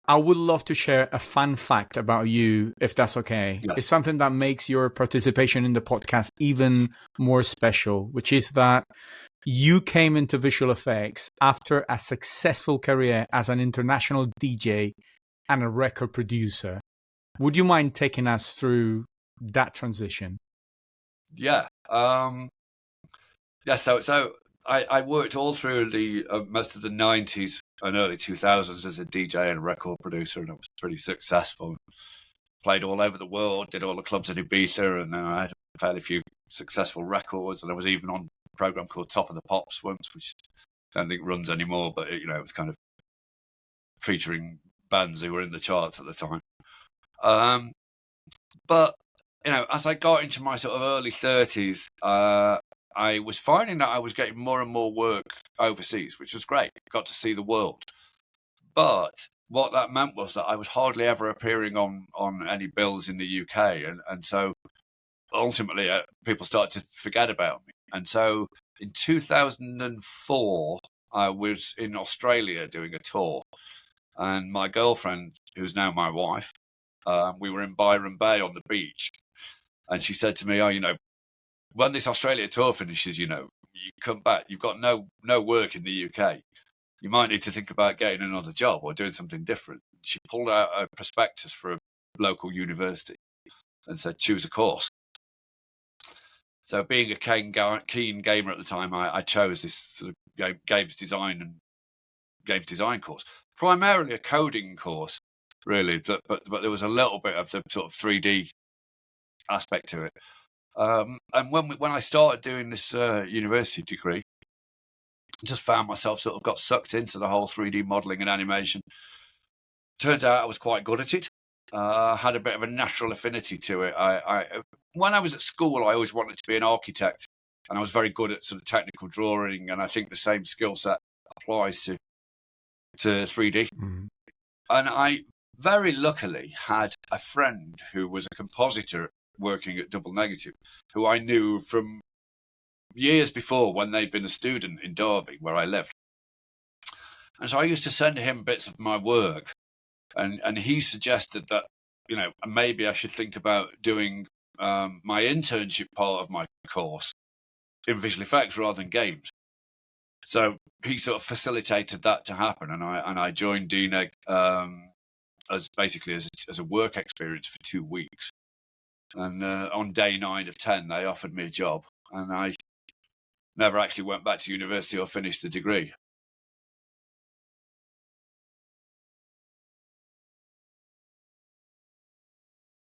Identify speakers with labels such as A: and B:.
A: I would love to share a fun fact about you, if that's okay.
B: Yeah.
A: It's something that makes your participation in the podcast even more special, which is that you came into visual effects after a successful career as an international DJ and a record producer. Would you mind taking us through that transition?
B: Yeah. So I worked all through the most of the 90s and early 2000s as a DJ and record producer, and I was pretty successful. Played all over the world, did all the clubs in Ibiza, and I had a fairly few successful records. And I was even on a program called Top of the Pops once, which I don't think runs anymore, but it was kind of featuring bands who were in the charts at the time. But as I got into my sort of early 30s, I was finding that I was getting more and more work overseas, which was great. Got to see the world. But what that meant was that I was hardly ever appearing on any bills in the UK. And so ultimately, people started to forget about me. And so in 2004, I was in Australia doing a tour. And my girlfriend, who's now my wife, we were in Byron Bay on the beach. And she said to me, when this Australia tour finishes, you come back, you've got no work in the UK. You might need to think about getting another job or doing something different. She pulled out a prospectus for a local university and said, choose a course. So being a keen gamer at the time, I chose this sort of games design course, primarily a coding course, really, but there was a little bit of the sort of 3D aspect to it. And when I started doing this university degree, I just found myself sort of got sucked into the whole 3D modeling and animation. Turns out I was quite good at it. Had a bit of a natural affinity to it. When I was at school, I always wanted to be an architect, and I was very good at sort of technical drawing, and I think the same skill set applies to 3D.
A: Mm.
B: And I very luckily had a friend who was a compositor working at Double Negative, who I knew from years before when they'd been a student in Derby, where I lived. And so I used to send him bits of my work, and he suggested that, maybe I should think about doing my internship part of my course in visual effects rather than games. So he sort of facilitated that to happen, and I joined DNEG as a work experience for 2 weeks. And on day 9 of 10, they offered me a job, and I never actually went back to university or finished the degree.